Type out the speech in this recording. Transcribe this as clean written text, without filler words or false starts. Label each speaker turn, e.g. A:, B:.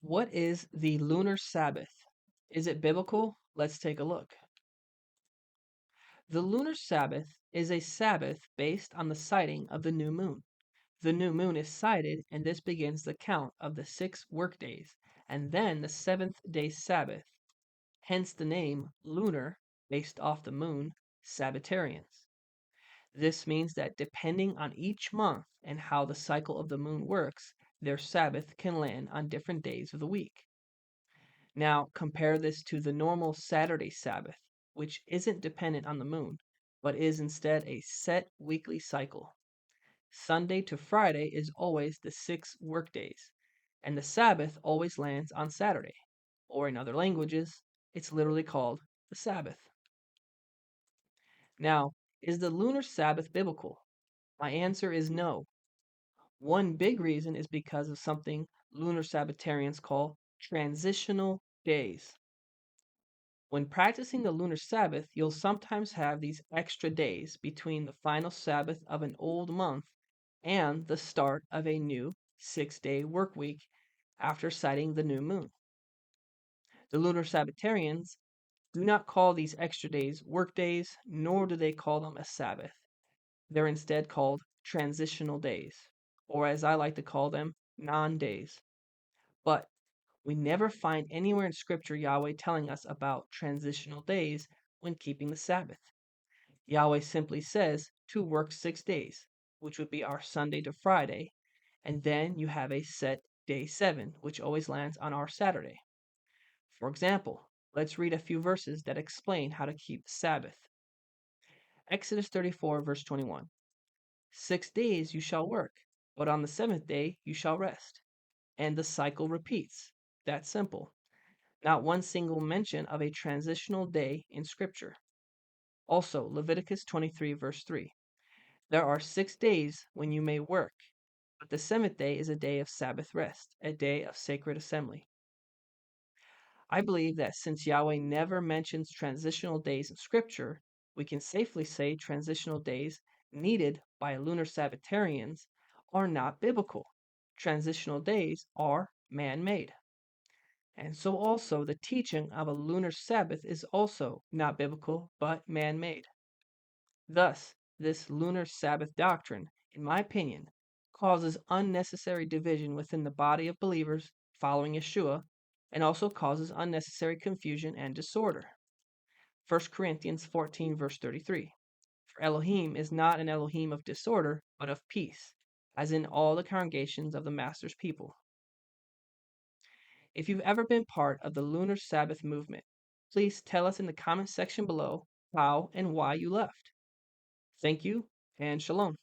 A: What is the lunar Sabbath? Is it biblical? Let's take a look. The lunar Sabbath is a Sabbath based on the sighting of the new moon. The new moon is sighted, and this begins the count of the 6 workdays, and then the seventh day Sabbath. Hence the name lunar, based off the moon, Sabbatarians. This means that depending on each month and how the cycle of the moon works, their Sabbath can land on different days of the week. Now, compare this to the normal Saturday Sabbath, which isn't dependent on the moon, but is instead a set weekly cycle. Sunday to Friday is always the 6 workdays, and the Sabbath always lands on Saturday, or in other languages, it's literally called the Sabbath. Now, is the lunar Sabbath biblical? My answer is no. One big reason is because of something lunar Sabbatarians call transitional days. When practicing the lunar Sabbath, you'll sometimes have these extra days between the final Sabbath of an old month and the start of a new 6 day work week after sighting the new moon. The lunar Sabbatarians do not call these extra days work days, nor do they call them a Sabbath. They're instead called transitional days, or as I like to call them, non days. But we never find anywhere in Scripture Yahweh telling us about transitional days when keeping the Sabbath. Yahweh simply says to work 6 days, which would be our Sunday to Friday, and then you have a set day 7, which always lands on our Saturday. For example, let's read a few verses that explain how to keep the Sabbath. Exodus 34, verse 21. 6 days you shall work, but on the seventh day you shall rest. And the cycle repeats. That's simple. Not one single mention of a transitional day in Scripture. Also, Leviticus 23, verse 3. There are 6 days when you may work, but the seventh day is a day of Sabbath rest, a day of sacred assembly. I believe that since Yahweh never mentions transitional days in Scripture, we can safely say transitional days needed by lunar Sabbatarians are not biblical. Transitional days are man made. And so also the teaching of a lunar Sabbath is also not biblical but man made. Thus, this lunar Sabbath doctrine, in my opinion, causes unnecessary division within the body of believers following Yeshua and also causes unnecessary confusion and disorder. 1 Corinthians 14, verse 33. For Elohim is not an Elohim of disorder, but of peace, as in all the congregations of the Master's people. If you've ever been part of the Lunar Sabbath movement, please tell us in the comment section below how and why you left. Thank you, and shalom.